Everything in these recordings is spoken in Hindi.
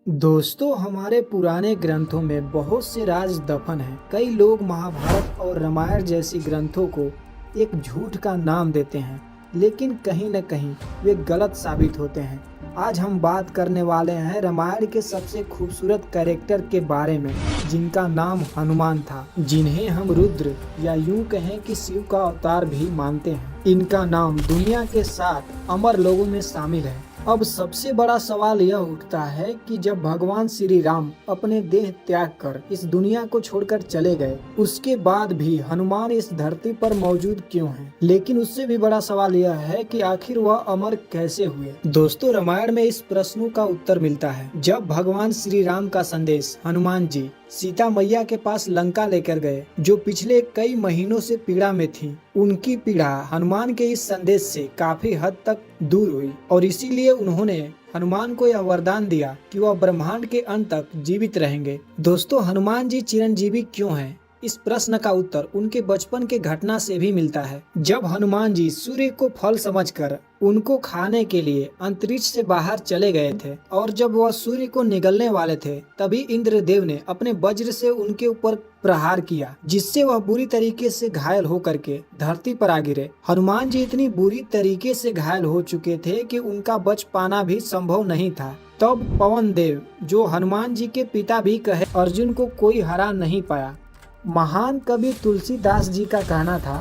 दोस्तों, हमारे पुराने ग्रंथों में बहुत से राज दफन हैं। कई लोग महाभारत और रामायण जैसी ग्रंथों को एक झूठ का नाम देते हैं, लेकिन कहीं न कहीं वे गलत साबित होते हैं। आज हम बात करने वाले हैं रामायण के सबसे खूबसूरत कैरेक्टर के बारे में, जिनका नाम हनुमान था, जिन्हें हम रुद्र या यूं कहें कि शिव का अवतार भी मानते हैं। इनका नाम दुनिया के 7 अमर लोगों में शामिल है। अब सबसे बड़ा सवाल यह उठता है कि जब भगवान श्री राम अपने देह त्याग कर इस दुनिया को छोड़कर चले गए, उसके बाद भी हनुमान इस धरती पर मौजूद क्यों हैं? लेकिन उससे भी बड़ा सवाल यह है कि आखिर वह अमर कैसे हुए? दोस्तों, रामायण में इस प्रश्नों का उत्तर मिलता है जब भगवान श्री राम का संदेश हनुमान जी सीता मैया के पास लंका लेकर गए, जो पिछले कई महीनों से पीड़ा में थी। उनकी पीड़ा हनुमान के इस संदेश से काफी हद तक दूर हुई और इसीलिए उन्होंने हनुमान को यह वरदान दिया कि वह ब्रह्मांड के अंत तक जीवित रहेंगे। दोस्तों, हनुमान जी चिरंजीवी क्यों हैं? इस प्रश्न का उत्तर उनके बचपन के घटना से भी मिलता है। जब हनुमान जी सूर्य को फल समझकर उनको खाने के लिए अंतरिक्ष से बाहर चले गए थे और जब वह सूर्य को निगलने वाले थे, तभी इंद्रदेव ने अपने वज्र से उनके ऊपर प्रहार किया, जिससे वह बुरी तरीके से घायल होकर के धरती पर आ गिरे। हनुमान जी इतनी बुरी तरीके से घायल हो चुके थे कि उनका बच पाना भी संभव नहीं था। तब पवन देव, जो हनुमान जी के पिता भी कहे, अर्जुन को कोई हरा नहीं पाया। महान कवि तुलसीदास जी का कहना था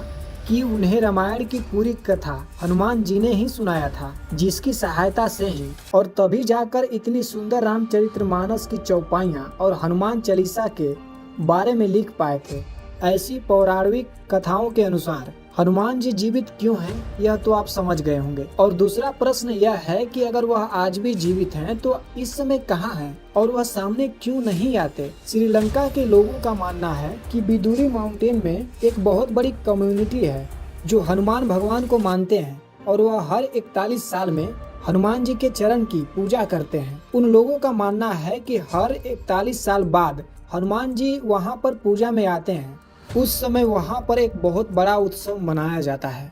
कि उन्हें रामायण की पूरी कथा हनुमान जी ने ही सुनाया था, जिसकी सहायता से ही और तभी जाकर इतनी सुंदर रामचरितमानस की चौपाइयाँ और हनुमान चालीसा के बारे में लिख पाए थे। ऐसी पौराणिक कथाओं के अनुसार हनुमान जी जीवित क्यों हैं, यह तो आप समझ गए होंगे। और दूसरा प्रश्न यह है कि अगर वह आज भी जीवित हैं तो इस समय कहाँ हैं और वह सामने क्यों नहीं आते? श्रीलंका के लोगों का मानना है कि बिदुरी माउंटेन में एक बहुत बड़ी कम्युनिटी है जो हनुमान भगवान को मानते हैं और वह हर 41 साल में हनुमान जी के चरण की पूजा करते हैं। उन लोगों का मानना है कि हर 41 साल बाद हनुमान जी वहाँ पर पूजा में आते हैं। उस समय वहाँ पर एक बहुत बड़ा उत्सव मनाया जाता है।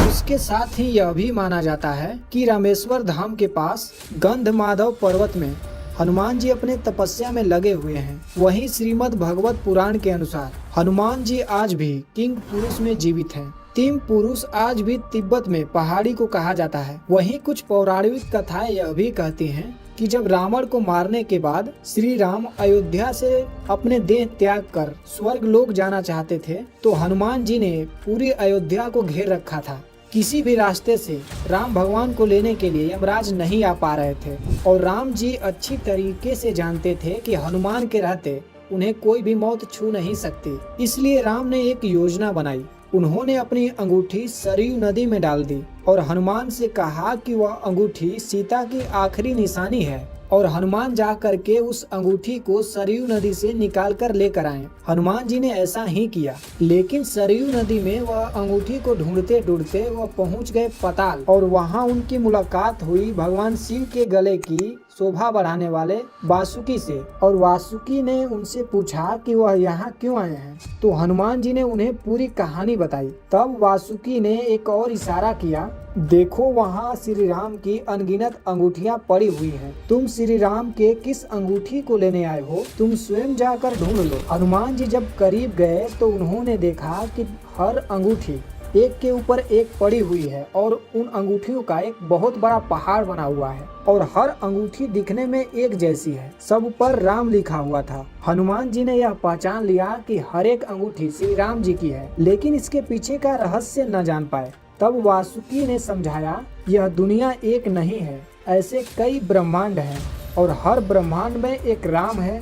उसके साथ ही यह भी माना जाता है कि रामेश्वर धाम के पास गंधमाधव पर्वत में हनुमान जी अपने तपस्या में लगे हुए हैं। वहीं श्रीमद् भगवत पुराण के अनुसार हनुमान जी आज भी किंग पुरुष में जीवित हैं। तीन पुरुष आज भी तिब्बत में पहाड़ी को कहा जाता है। वहीं कुछ पौराणिक कथाएं यह भी कहती हैं कि जब रावण को मारने के बाद श्री राम अयोध्या से अपने देह त्याग कर स्वर्ग लोक जाना चाहते थे, तो हनुमान जी ने पूरी अयोध्या को घेर रखा था। किसी भी रास्ते से राम भगवान को लेने के लिए यमराज नहीं आ पा रहे थे और राम जी अच्छी तरीके से जानते थे कि हनुमान के रहते उन्हें कोई भी मौत छू नहीं सकती। इसलिए राम ने एक योजना बनाई। उन्होंने अपनी अंगूठी सरयू नदी में डाल दी और हनुमान से कहा कि वह अंगूठी सीता की आखिरी निशानी है और हनुमान जा करके उस अंगूठी को सरयू नदी से निकाल कर लेकर आए। हनुमान जी ने ऐसा ही किया, लेकिन सरयू नदी में वह अंगूठी को ढूंढते ढूंढते वह पहुंच गए पाताल और वहां उनकी मुलाकात हुई भगवान शिव के गले की शोभा बढ़ाने वाले वासुकी से। और वासुकी ने उनसे पूछा कि वह यहाँ क्यों आए हैं, तो हनुमान जी ने उन्हें पूरी कहानी बताई। तब वासुकी ने एक और इशारा किया, देखो वहाँ श्री राम की अनगिनत अंगूठियाँ पड़ी हुई हैं। तुम श्री राम के किस अंगूठी को लेने आए हो, तुम स्वयं जाकर ढूंढ लो। हनुमान जी जब करीब गए तो उन्होंने देखा कि हर अंगूठी एक के ऊपर एक पड़ी हुई है और उन अंगूठियों का एक बहुत बड़ा पहाड़ बना हुआ है और हर अंगूठी दिखने में एक जैसी है। सब पर राम लिखा हुआ था। हनुमान जी ने यह पहचान लिया कि हर एक अंगूठी श्री राम जी की है, लेकिन इसके पीछे का रहस्य न जान पाए। तब वासुकी ने समझाया, यह दुनिया एक नहीं है, ऐसे कई ब्रह्मांड हैं और हर ब्रह्मांड में एक राम है,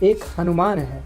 एक हनुमान है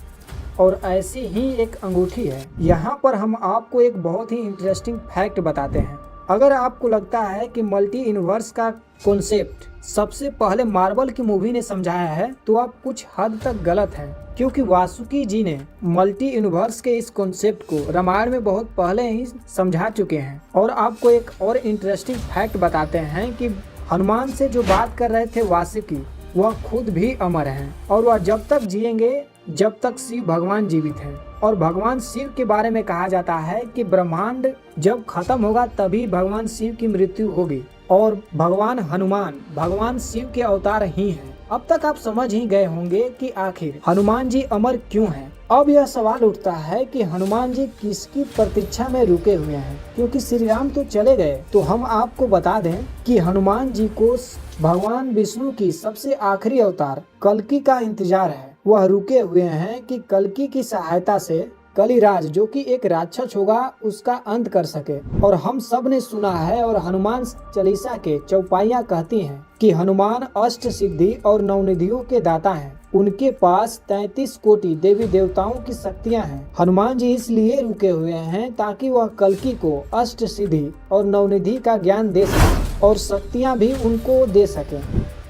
और ऐसी ही एक अंगूठी है। यहाँ पर हम आपको एक बहुत ही इंटरेस्टिंग फैक्ट बताते हैं। अगर आपको लगता है कि मल्टी यूनिवर्स का कॉन्सेप्ट सबसे पहले मार्वल की मूवी ने समझाया है, तो आप कुछ हद तक गलत हैं, क्योंकि वासुकी जी ने मल्टी यूनिवर्स के इस कॉन्सेप्ट को रामायण में बहुत पहले ही समझा चुके हैं। और आपको एक और इंटरेस्टिंग फैक्ट बताते हैं कि हनुमान से जो बात कर रहे थे वासुकी, वह खुद भी अमर हैं और वह जब तक जिएंगे जब तक शिव भगवान जीवित हैं। और भगवान शिव के बारे में कहा जाता है कि ब्रह्मांड जब खत्म होगा तभी भगवान शिव की मृत्यु होगी और भगवान हनुमान भगवान शिव के अवतार ही हैं। अब तक आप समझ ही गए होंगे कि आखिर हनुमान जी अमर क्यों हैं। अब यह सवाल उठता है कि हनुमान जी किसकी प्रतीक्षा में रुके हुए हैं, क्योंकि श्री राम तो चले गए। तो हम आपको बता दें कि हनुमान जी को भगवान विष्णु की सबसे आखिरी अवतार कल्कि का इंतजार है। वह रुके हुए हैं कि कल्कि की सहायता से कलिराज, जो कि एक राक्षस होगा, उसका अंत कर सके। और हम सब ने सुना है और हनुमान चालीसा के चौपाइयाँ कहती हैं कि हनुमान अष्ट सिद्धि और नवनिधियों के दाता हैं। उनके पास 33 कोटि देवी देवताओं की शक्तियां हैं। हनुमान जी इसलिए रुके हुए हैं ताकि वह कल्कि को अष्ट सिद्धि और नवनिधि का ज्ञान दे सके और शक्तियां भी उनको दे सके।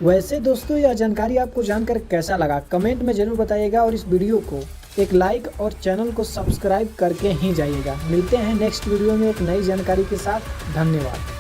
वैसे दोस्तों, यह जानकारी आपको जानकर कैसा लगा कमेंट में जरूर बताइएगा और इस वीडियो को एक लाइक और चैनल को सब्सक्राइब करके ही जाइएगा। मिलते हैं नेक्स्ट वीडियो में एक नई जानकारी के साथ। धन्यवाद।